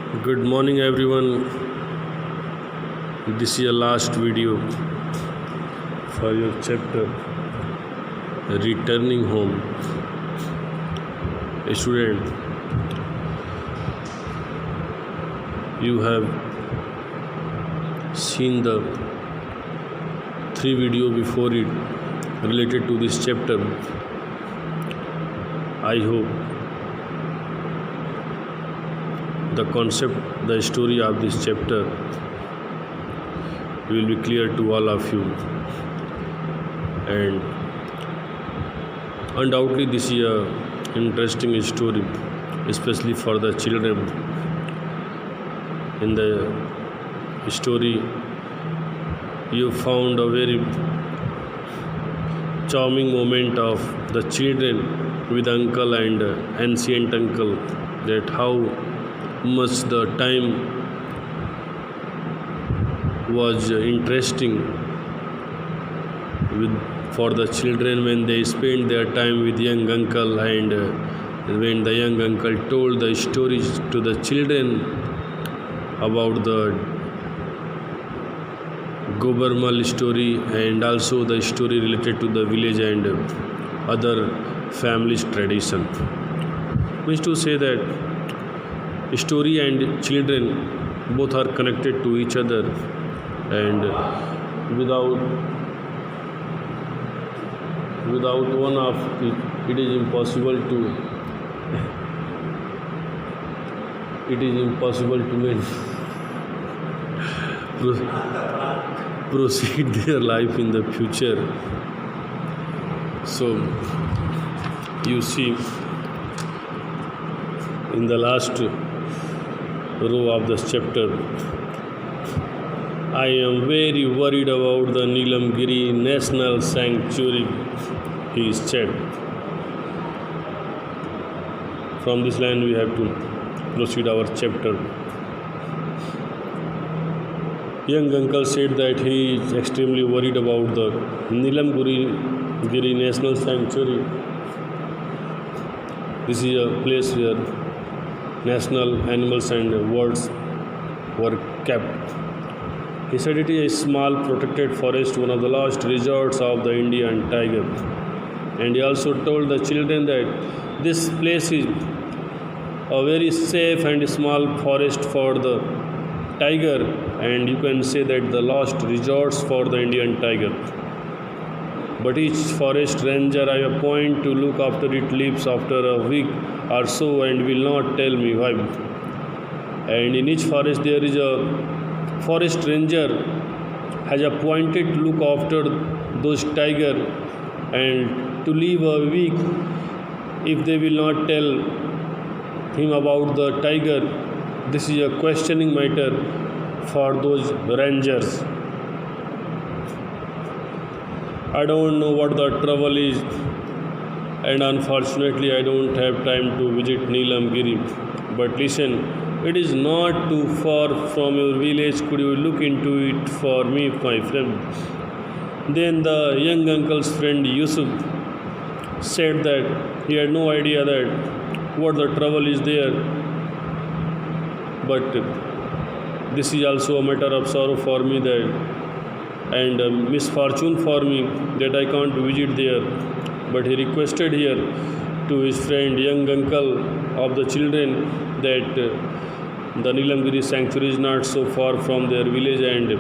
Good morning, everyone. This is your last video for your chapter Returning Home. A student, you have seen the three video before it related to this chapter. I hope the concept, the story of this chapter will be clear to all of you, and undoubtedly this is a interesting story, especially for the children. In the story you found a very charming moment of the children with uncle and ancient uncle, that how much the time was interesting with for the children when they spent their time with young uncle, and when the young uncle told the stories to the children about the Gobarmal story and also the story related to the village and other family's tradition. Means to say that story and children both are connected to each other, and without one of it is impossible to proceed their life in the future. So you see, in the last row of this chapter, I am very worried about the Neelamgiri National Sanctuary, he said. From this line we have to proceed our chapter. Young uncle said that he is extremely worried about the Neelamgiri National Sanctuary. This is a place where national animals and birds were kept. He said it is a small protected forest, one of the last resorts of the Indian tiger. And he also told the children that this place is a very safe and small forest for the tiger, and you can say that the last resorts for the Indian tiger. But each forest ranger I appoint to look after it leaves after a week or so and will not tell me why. And in each forest there is a forest ranger has appointed to look after those tiger and to leave a week if they will not tell him about the tiger. This is a questioning matter for those rangers. I don't know what the trouble is, and unfortunately I don't have time to visit Neelamgiri. But listen, it is not too far from your village. Could you look into it for me, my friend? Then the young uncle's friend Yusuf said that he had no idea that what the trouble is there. But this is also a matter of sorrow for me that and misfortune for me that I can't visit there. But he requested here to his friend, young uncle of the children, that the Neelamgiri sanctuary is not so far from their village, and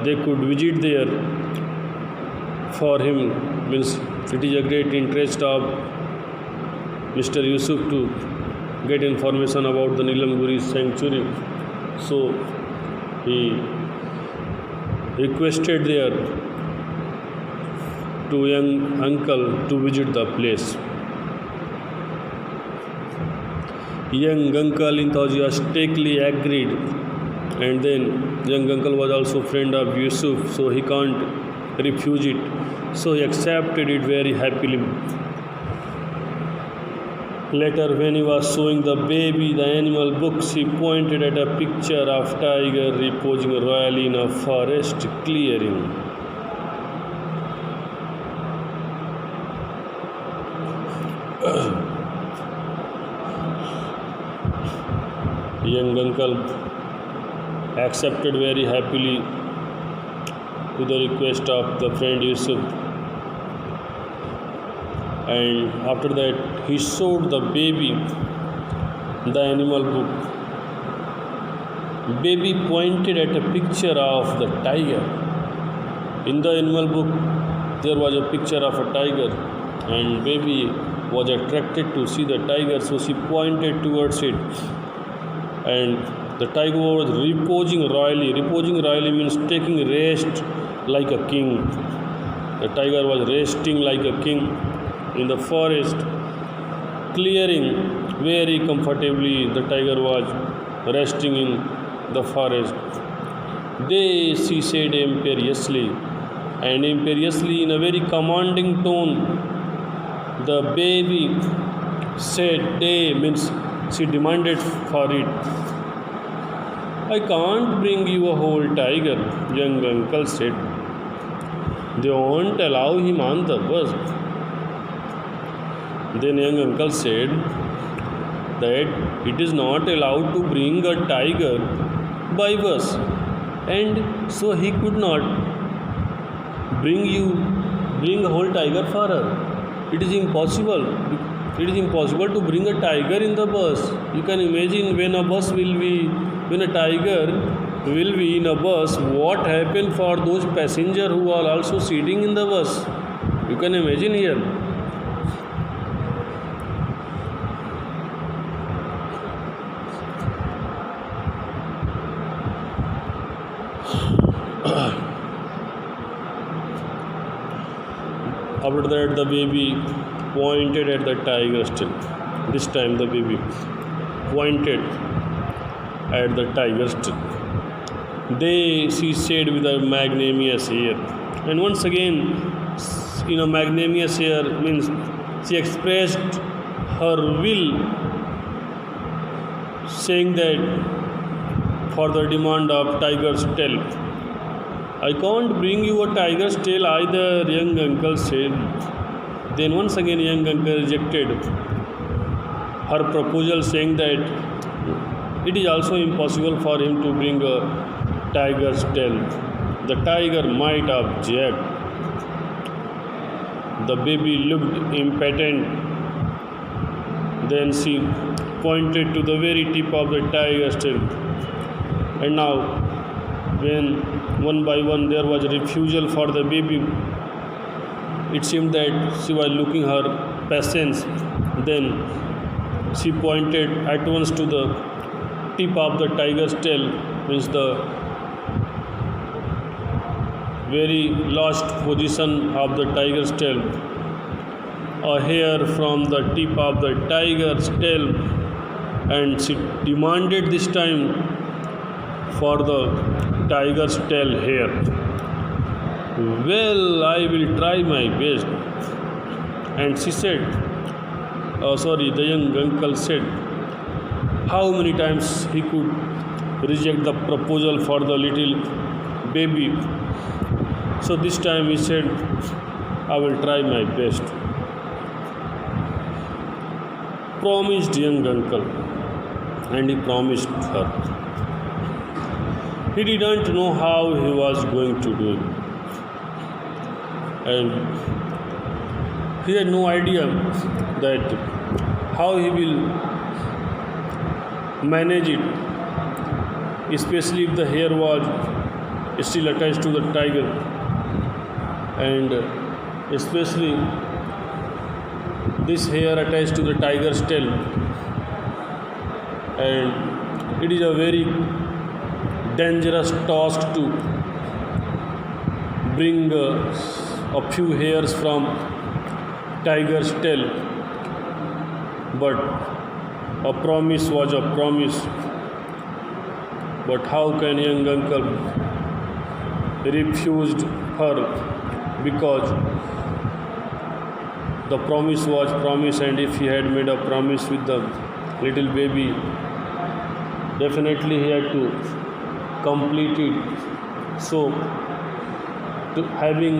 they could visit there for him. Means it is a great interest of Mr. Yusuf to get information about the Neelamgiri sanctuary. So he requested there to young uncle to visit the place. Young uncle enthusiastically agreed, and then young uncle was also friend of Yusuf, so he can't refuse it. So he accepted it very happily. Later, when he was showing the baby the animal books, he pointed at a picture of tiger reposing royally in a forest clearing. Young uncle accepted very happily to the request of the friend Yusuf, and after that he showed the baby the animal book. Baby pointed at a picture of the tiger. In the animal book there was a picture of a tiger, and baby was attracted to see the tiger, so she pointed towards it, and the tiger was reposing royally. Reposing royally means taking rest like a king. The tiger was resting like a king in the forest, clearing very comfortably. The tiger was resting in the forest. They, she said imperiously, and imperiously in a very commanding tone, the baby said, "Day," means she demanded for it. "I can't bring you a whole tiger," young uncle said. "They won't allow him on the bus." Then young uncle said that it is not allowed to bring a tiger by bus, and so he could not bring a whole tiger for her. It is impossible. It is impossible to bring a tiger in the bus. You can imagine when a tiger will be in a bus, what happened for those passengers who are also sitting in the bus. You can imagine here. After that, the baby pointed at the tiger still. This time, the baby pointed at the tiger still. "They," she said with a magnanimous air. And once again, in a magnanimous air means she expressed her will, saying that for the demand of tiger's tail. "I can't bring you a tiger's tail either," young uncle said. Then once again young uncle rejected her proposal, saying that it is also impossible for him to bring a tiger's tail. The tiger might object. The baby looked impatient. Then she pointed to the very tip of the tiger's tail. And now, when one by one there was a refusal for the baby, it seemed that she was losing her patience. Then she pointed at once to the tip of the tiger's tail, means the very last position of the tiger's tail. A hair from the tip of the tiger's tail, and she demanded this time for the tiger's tail hair. "Well, I will try my best." And she said, the young uncle said, how many times he could reject the proposal for the little baby. So this time he said, "I will try my best." Promised young uncle, and he promised her. He didn't know how he was going to do it, and he had no idea that how he will manage it, especially if the hair was still attached to the tiger, and especially this hair attached to the tiger's tail, and it is a very dangerous task to bring a few hairs from tiger's tail. But a promise was a promise. But how can young uncle refused her, because the promise was promise, and if he had made a promise with the little baby, definitely he had to complete it. So having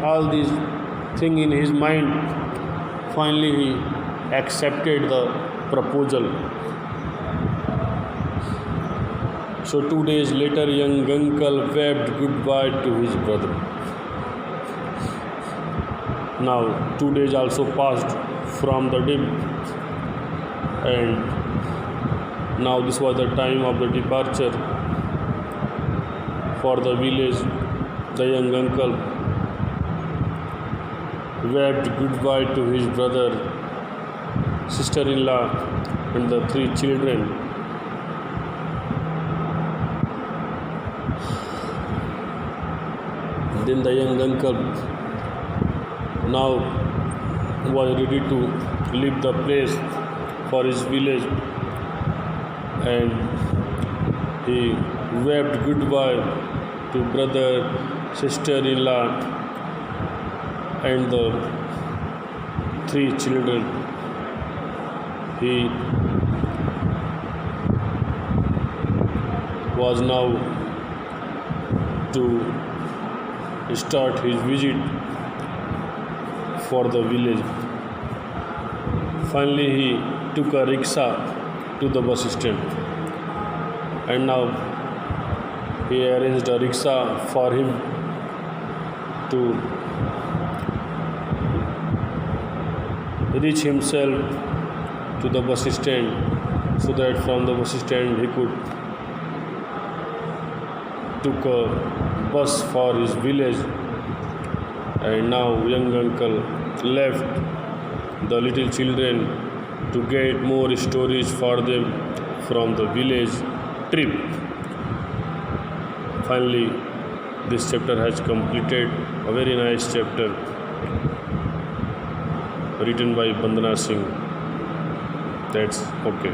all these things in his mind, finally he accepted the proposal. So 2 days later, young uncle waved goodbye to his brother. Now 2 days also passed from the day, and now this was the time of the departure for the village. The young uncle waved goodbye to his brother, sister-in-law, and the 3 children. Then the young uncle now was ready to leave the place for his village, and he waved goodbye to brother, sister-in-law, and the 3 children. He was now to start his visit for the village. Finally, he took a rickshaw to the bus stand, and now he arranged a rickshaw for him to reach himself to the bus stand, so that from the bus stand he could took a bus for his village. And now young uncle left the little children to get more stories for them from the village trip. Finally, this chapter has completed, a very nice chapter written by Bandana Singh. That's okay.